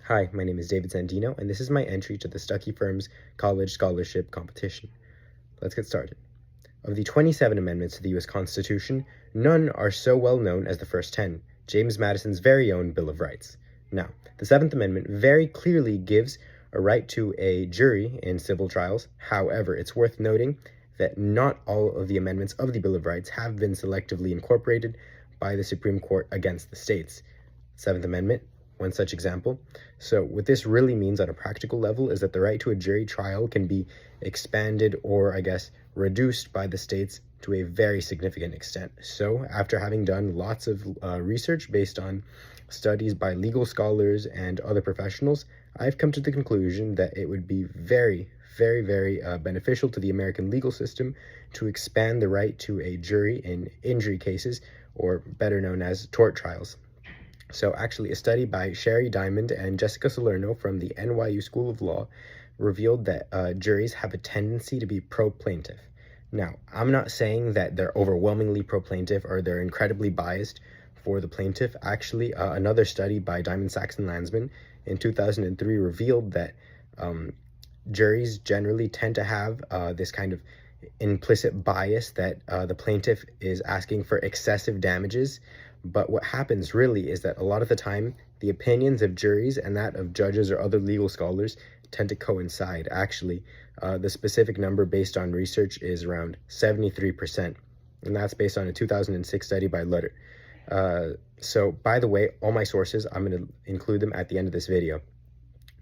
Hi, my name is David Sandino, and this is my entry to the Stuckey firm's college scholarship competition. Let's get started. Of the 27 amendments to the U.S. Constitution, none are so well known as the first 10, James Madison's very own Bill of Rights. Now, the 7th Amendment very clearly gives a right to a jury in civil trials. However, it's worth noting that not all of the amendments of the Bill of Rights have been selectively incorporated by the Supreme Court against the states. 7th Amendment, one such example. So what this really means on a practical level is that the right to a jury trial can be expanded or, reduced by the states to a very significant extent. So after having done lots of research based on studies by legal scholars and other professionals, I've come to the conclusion that it would be very beneficial to the American legal system to expand the right to a jury in injury cases, or better known as tort trials. So actually, a study by Sherry Diamond and Jessica Salerno from the NYU School of Law revealed that juries have a tendency to be pro-plaintiff. Now, I'm not saying that they're overwhelmingly pro-plaintiff or they're incredibly biased for the plaintiff. Actually, another study by Diamond, Saxon, Landsman in 2003 revealed that juries generally tend to have this kind of implicit bias that the plaintiff is asking for excessive damages. But what happens really is that a lot of the time, the opinions of juries and that of judges or other legal scholars tend to coincide. Actually, the specific number based on research is around 73%, and that's based on a 2006 study by Lutter. So, by the way, all my sources, I'm going to include them at the end of this video.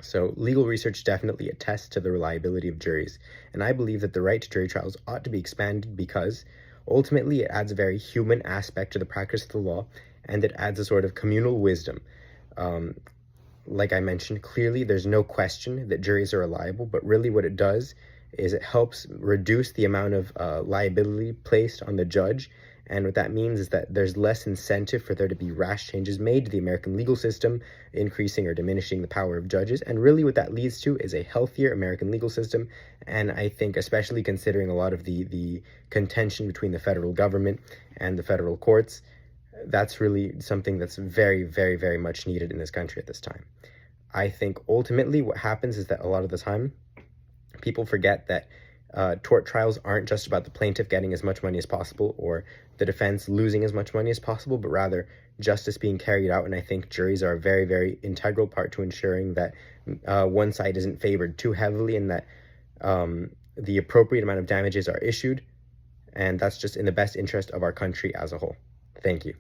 So, legal research definitely attests to the reliability of juries, and I believe that the right to jury trials ought to be expanded because ultimately, it adds a very human aspect to the practice of the law, and it adds a sort of communal wisdom. Like I mentioned, clearly there's no question that juries are reliable, but really what it does is it helps reduce the amount of liability placed on the judge. And what that means is that there's less incentive for there to be rash changes made to the American legal system, increasing or diminishing the power of judges. And really what that leads to is a healthier American legal system. And I think, especially considering a lot of the contention between the federal government and the federal courts, that's really something that's very much needed in this country at this time. I think ultimately what happens is that a lot of the time people forget that tort trials aren't just about the plaintiff getting as much money as possible or the defense losing as much money as possible, but rather justice being carried out. And I think juries are a very integral part to ensuring that one side isn't favored too heavily and that the appropriate amount of damages are issued. And that's just in the best interest of our country as a whole. Thank you.